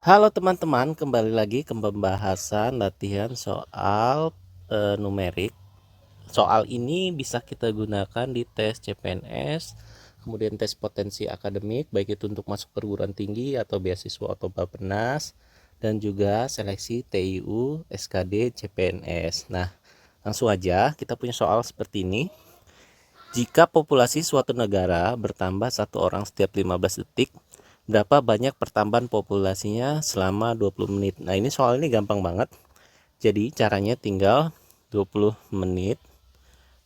Halo teman-teman, kembali lagi ke pembahasan latihan soal numerik. Soal ini bisa kita gunakan di tes CPNS, kemudian tes potensi akademik, baik itu untuk masuk perguruan tinggi atau beasiswa atau Bappenas, dan juga seleksi TIU, SKD, CPNS. Nah, langsung aja kita punya soal seperti ini. Jika populasi suatu negara bertambah satu orang setiap 15 detik, berapa banyak pertambahan populasinya selama 20 menit? Nah, ini soal ini gampang banget. Jadi, caranya tinggal 20 menit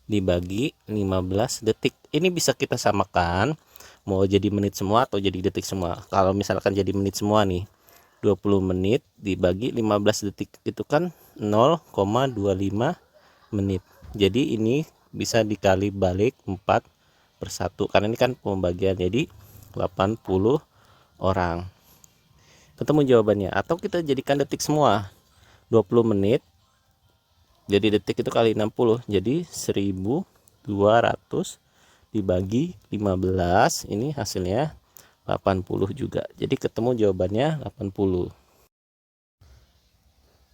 dibagi 15 detik. Ini bisa kita samakan mau jadi menit semua atau jadi detik semua. Kalau misalkan jadi menit semua nih, 20 menit dibagi 15 detik itu kan 0,25 menit. Jadi ini bisa dikali balik 4/1 karena ini kan pembagian, jadi 80 orang. Ketemu jawabannya. Atau kita jadikan detik semua. 20 menit jadi detik itu kali 60, jadi 1200 dibagi 15, ini hasilnya 80 juga. Jadi ketemu jawabannya 80.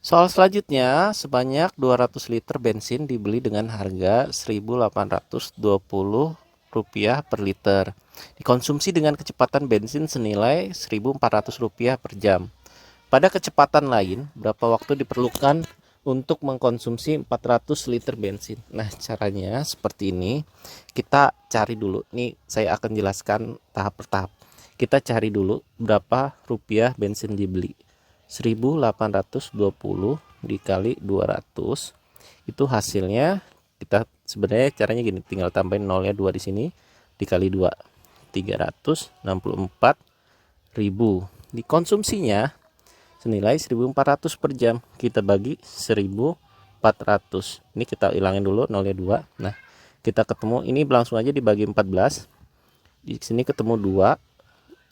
Soal selanjutnya, sebanyak 200 liter bensin dibeli dengan harga Rp1.820 per liter. Dikonsumsi dengan kecepatan bensin senilai Rp1.400 per jam. Pada kecepatan lain, berapa waktu diperlukan untuk mengkonsumsi 400 liter bensin? Nah, caranya seperti ini. Kita cari dulu. Nih, saya akan jelaskan tahap per tahap. Kita cari dulu berapa rupiah bensin dibeli. 1.820 dikali 200, itu hasilnya kita sebenarnya caranya gini, tinggal tambahin nolnya 2 di sini, dikali 2, 364.000. Dikonsumsinya senilai 1.400 per jam, kita bagi 1.400. Ini kita hilangin dulu nolnya 2. Nah, kita ketemu ini langsung aja dibagi 14. Di sini ketemu 2,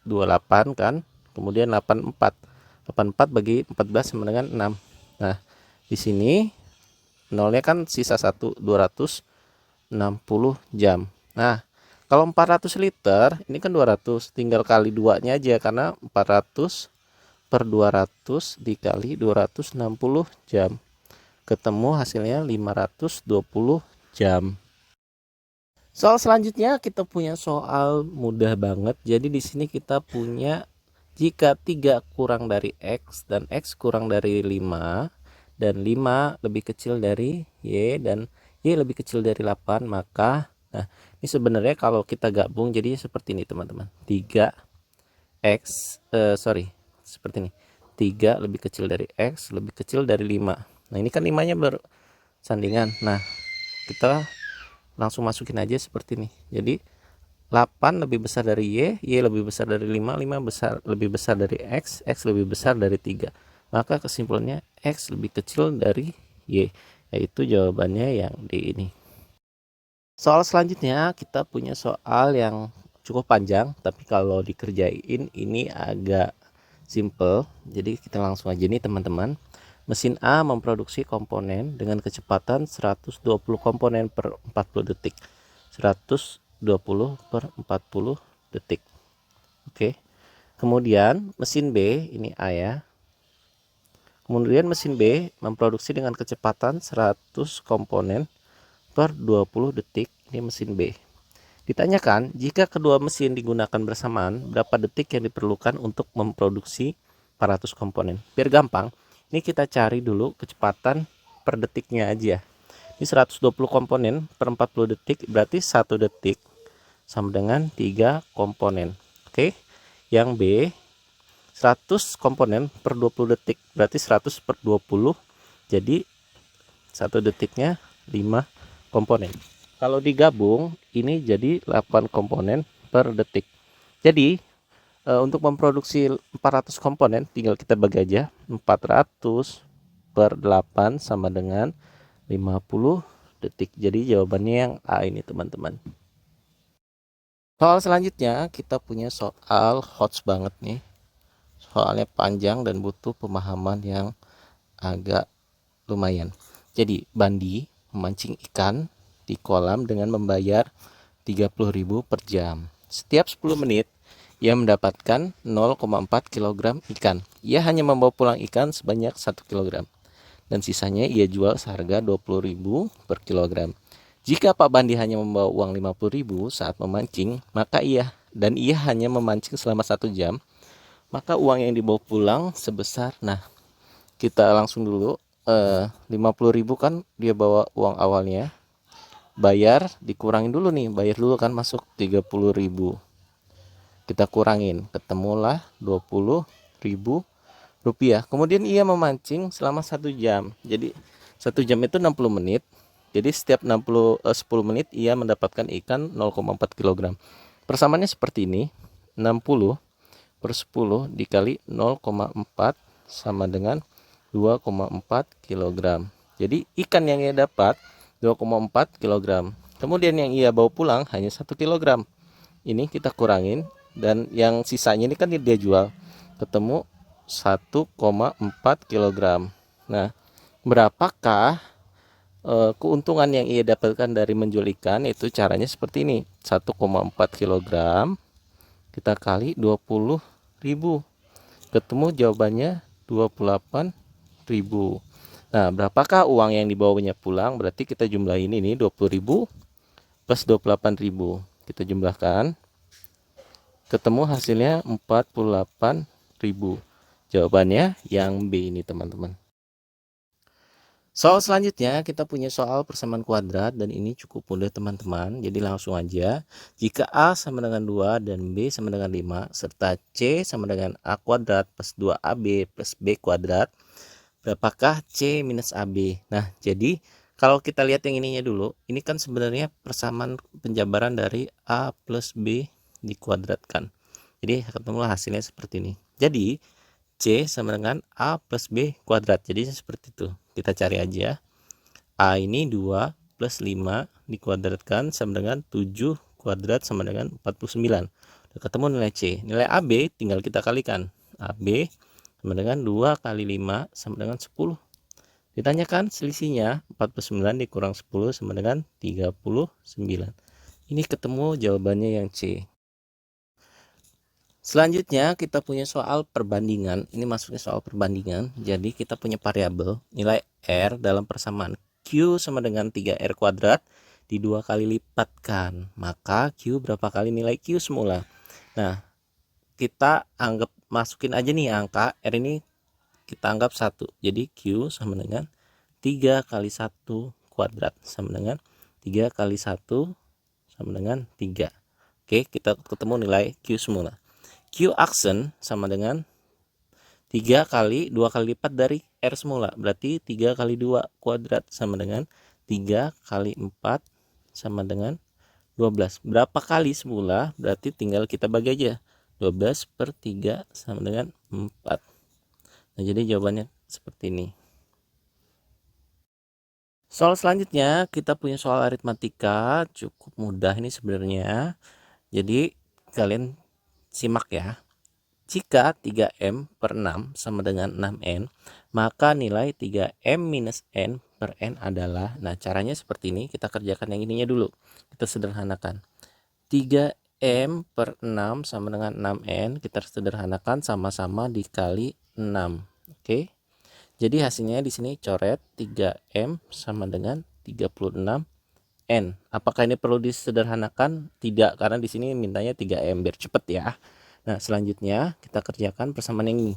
28 kan, kemudian 84 bagi 14 sama dengan 6. Nah, di sini nolnya kan sisa 1, 260 jam. Nah, kalau 400 liter ini kan 200, tinggal kali 2-nya aja karena 400 per 200 dikali 260 jam. Ketemu hasilnya 520 jam. Soal selanjutnya kita punya soal mudah banget. Jadi di sini kita punya jika 3 kurang dari X dan X kurang dari 5 dan 5 lebih kecil dari Y dan Y lebih kecil dari 8, maka nah ini sebenarnya kalau kita gabung jadi seperti ini teman-teman. 3X seperti ini. 3 lebih kecil dari X lebih kecil dari 5. Nah, ini kan 5-nya bersandingan. Nah, kita langsung masukin aja seperti ini. Jadi 8 lebih besar dari Y, Y lebih besar dari 5, 5 lebih besar dari X lebih besar dari 3. Maka kesimpulannya X lebih kecil dari Y, yaitu jawabannya yang D ini. Soal selanjutnya kita punya soal yang cukup panjang, tapi kalau dikerjain ini agak simple. Jadi kita langsung aja nih teman-teman. Mesin A memproduksi komponen dengan kecepatan 120 komponen per 40 detik. 120 per 40 detik. Oke. Kemudian mesin B, ini A ya. Kemudian mesin B memproduksi dengan kecepatan 100 komponen per 20 detik. Ini mesin B. Ditanyakan, jika kedua mesin digunakan bersamaan, berapa detik yang diperlukan untuk memproduksi 400 komponen? Biar gampang, ini kita cari dulu kecepatan per detiknya aja. Ini 120 komponen per 40 detik, berarti 1 detik sama dengan 3 komponen. Oke. Yang B, 100 komponen per 20 detik, berarti 100 per 20, jadi 1 detiknya 5 komponen. Kalau digabung ini jadi 8 komponen per detik. Jadi untuk memproduksi 400 komponen tinggal kita bagi aja, 400 per 8 sama dengan 50 detik. Jadi jawabannya yang A ini teman-teman. Soal selanjutnya kita punya soal hot banget nih. Soalnya panjang dan butuh pemahaman yang agak lumayan. Jadi Bandi memancing ikan di kolam dengan membayar 30.000 per jam. Setiap 10 menit ia mendapatkan 0,4 kg ikan. Ia hanya membawa pulang ikan sebanyak 1 kg. Dan sisanya ia jual seharga 20.000 per kilogram. Jika Pak Bandi hanya membawa uang 50.000 saat memancing, maka ia hanya memancing selama 1 jam, maka uang yang dibawa pulang sebesar, nah kita langsung dulu, 50.000 kan dia bawa uang awalnya, bayar dikurangin dulu nih, bayar dulu kan masuk 30.000, kita kurangin, ketemulah 20.000 rupiah. Kemudian ia memancing selama 1 jam, jadi 1 jam itu 60 menit, jadi setiap 10 menit ia mendapatkan ikan 0,4 kg. Persamaannya seperti ini, 60 per 10 dikali 0,4 sama dengan 2,4 kg. Jadi ikan yang ia dapat 2,4 kg. Kemudian yang ia bawa pulang hanya 1 kg. Ini kita kurangin, dan yang sisanya ini kan dia jual, ketemu 1,4 kg. Nah, berapakah keuntungan yang ia dapatkan dari menjual ikan? Itu caranya seperti ini, 1,4 kg kita kali 20.000, ketemu jawabannya 28.000. Nah, berapakah uang yang dibawanya pulang? Berarti kita jumlahin ini 20.000 plus 28.000, kita jumlahkan, ketemu hasilnya 48.000. Jawabannya yang B ini, teman-teman. Soal selanjutnya kita punya soal persamaan kuadrat, dan ini cukup mudah, teman-teman. Jadi langsung aja. Jika A sama dengan 2 dan B sama dengan 5 serta C sama dengan A kuadrat plus 2AB plus B kuadrat, berapakah C minus AB? Nah, jadi kalau kita lihat yang ininya dulu, ini kan sebenarnya persamaan penjabaran dari A plus B dikuadratkan. Jadi ketemulah hasilnya seperti ini. Jadi C sama dengan A plus B kuadrat. Jadi seperti itu. Kita cari aja. A ini 2 plus 5 dikuadratkan sama dengan 7 kuadrat sama dengan 49. Udah ketemu nilai C. Nilai AB tinggal kita kalikan. AB sama dengan 2 kali 5 sama dengan 10. Ditanyakan selisihnya, 49 dikurang 10 sama dengan 39. Ini ketemu jawabannya yang C. Selanjutnya kita punya soal perbandingan. Ini masuknya soal perbandingan. Jadi kita punya variabel nilai R dalam persamaan Q sama dengan 3R kuadrat di 2 kali lipatkan. Maka Q berapa kali nilai Q semula? Nah, kita anggap masukin aja nih angka R ini, kita anggap 1. Jadi Q sama dengan 3 kali 1 kuadrat sama dengan 3 kali 1 sama dengan 3. Oke, kita ketemu nilai Q semula. Q aksen sama dengan 3 kali 2 kali lipat dari R semula. Berarti 3 kali 2 kuadrat sama dengan 3 kali 4 sama dengan 12. Berapa kali semula? Berarti tinggal kita bagi aja. 12 per 3 sama dengan 4. Nah, jadi jawabannya seperti ini. Soal selanjutnya kita punya soal aritmatika. Cukup mudah ini sebenarnya. Jadi kalian simak ya. Jika 3M per 6 sama dengan 6N, maka nilai 3M minus N per N adalah, nah caranya seperti ini, kita kerjakan yang ininya dulu. Kita sederhanakan. 3M per 6 sama dengan 6N, kita sederhanakan sama-sama dikali 6. Oke. Jadi hasilnya di sini coret 3M sama dengan 36 N. Apakah ini perlu disederhanakan? Tidak, karena di sini mintanya 3M biar cepet ya. Nah, selanjutnya kita kerjakan persamaan yang ini.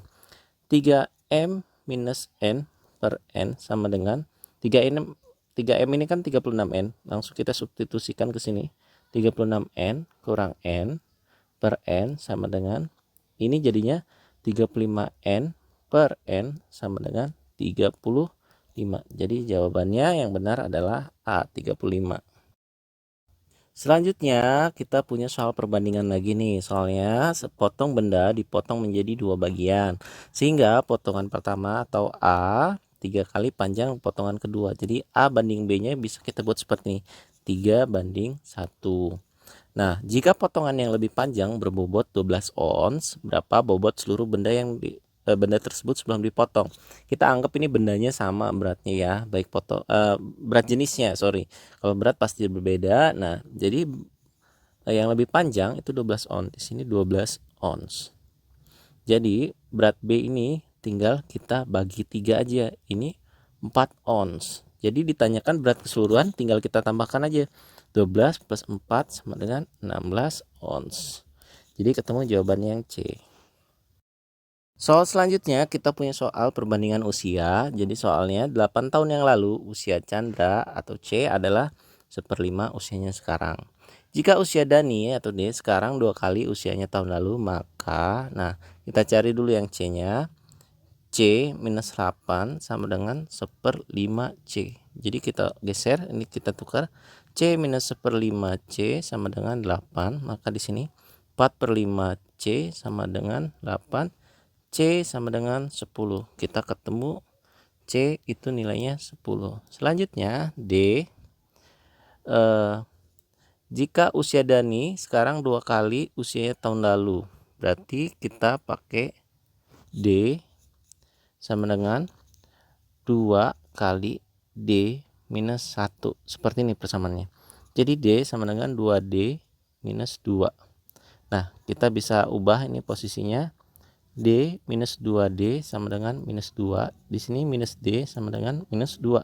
3M minus N per N sama dengan 3M ini kan 36N. Langsung kita substitusikan ke sini. 36N kurang N per N sama dengan, ini jadinya 35N per N sama dengan 35. Jadi jawabannya yang benar adalah A, 35. Selanjutnya kita punya soal perbandingan lagi nih. Soalnya sepotong benda dipotong menjadi 2 bagian, sehingga potongan pertama atau A 3 kali panjang potongan kedua. Jadi A banding B nya bisa kita buat seperti ini, 3 banding 1. Nah, jika potongan yang lebih panjang berbobot 12 ons, berapa bobot seluruh benda yang benda tersebut sebelum dipotong? Kita anggap ini bendanya sama beratnya ya, baik berat jenisnya, kalau berat pasti berbeda. Nah, jadi yang lebih panjang itu 12 ons. Di sini 12 ons. Jadi berat B ini tinggal kita bagi 3 aja. Ini 4 ons. Jadi ditanyakan berat keseluruhan, tinggal kita tambahkan aja. 12 plus 4 sama dengan 16 ons. Jadi ketemu jawabannya yang C. Soal selanjutnya kita punya soal perbandingan usia. Jadi soalnya 8 tahun yang lalu usia Chandra atau C adalah 1/5 usianya sekarang. Jika usia Dani atau D sekarang 2 kali usianya tahun lalu, maka kita cari dulu yang C-nya. C minus 8 sama dengan 1/5 C. Jadi kita geser, ini kita tukar. C minus 1/5 C sama dengan 8. Maka di sini 4/5 C sama dengan 8. C sama dengan 10. Kita ketemu C itu nilainya 10. Selanjutnya D. Jika usia Dani sekarang 2 kali usianya tahun lalu, berarti kita pakai D sama dengan 2 kali D minus 1. Seperti ini persamaannya. Jadi D sama dengan 2D minus 2. Nah, kita bisa ubah ini posisinya. D minus 2D sama dengan minus 2. Di sini minus D sama dengan minus 2.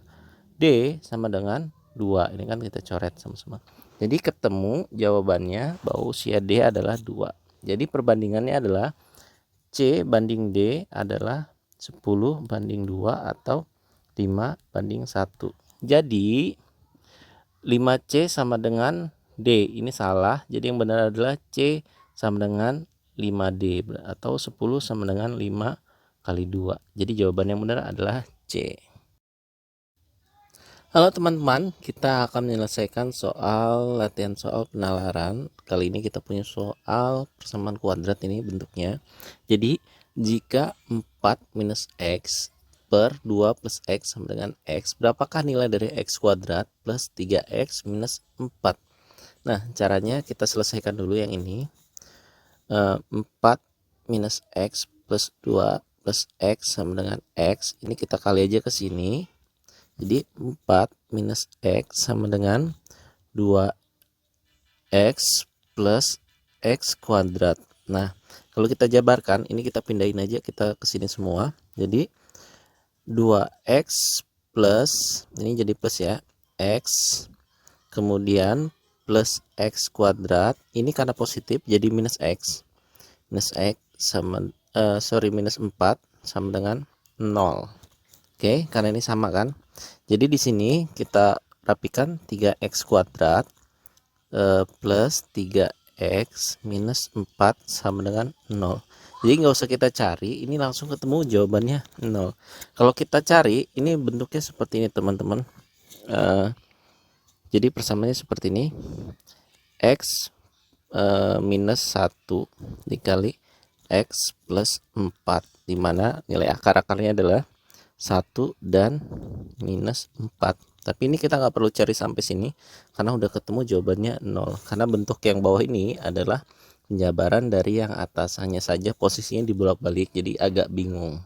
D sama dengan 2. Ini kan kita coret sama-sama. Jadi ketemu jawabannya bahwa usia D adalah 2. Jadi perbandingannya adalah C banding D adalah 10 banding 2 atau 5 banding 1. Jadi 5C sama dengan D. Ini salah. Jadi yang benar adalah C sama dengan 5D atau 10 sama dengan 5 kali 2. Jadi jawaban yang benar adalah C. Halo teman-teman, kita akan menyelesaikan latihan soal penalaran. Kali ini kita punya soal persamaan kuadrat, ini bentuknya. Jadi jika 4 minus X per 2 plus X sama dengan X, berapakah nilai dari X kuadrat plus 3X minus 4? Nah, caranya kita selesaikan dulu yang ini. 4 minus X plus 2 plus X sama dengan X. Ini kita kali aja ke sini. Jadi 4 minus X sama dengan 2X plus X kuadrat. Nah, kalau kita jabarkan, ini kita pindahin aja, kita ke sini semua. Jadi 2X plus, ini jadi plus ya, X, kemudian plus X kuadrat. Ini karena positif, jadi minus X. Minus X sama, minus 4 sama dengan 0. Oke, karena ini sama kan. Jadi di sini kita rapikan 3X kuadrat plus 3X minus 4 sama dengan 0. Jadi nggak usah kita cari, ini langsung ketemu jawabannya 0. Kalau kita cari, ini bentuknya seperti ini teman-teman. Jadi persamaannya seperti ini. X minus 1 dikali X plus 4, dimana nilai akar-akarnya adalah 1 dan minus 4. Tapi ini kita nggak perlu cari sampai sini karena udah ketemu jawabannya 0. Karena bentuk yang bawah ini adalah penjabaran dari yang atas, hanya saja posisinya dibolak-balik, jadi agak bingung.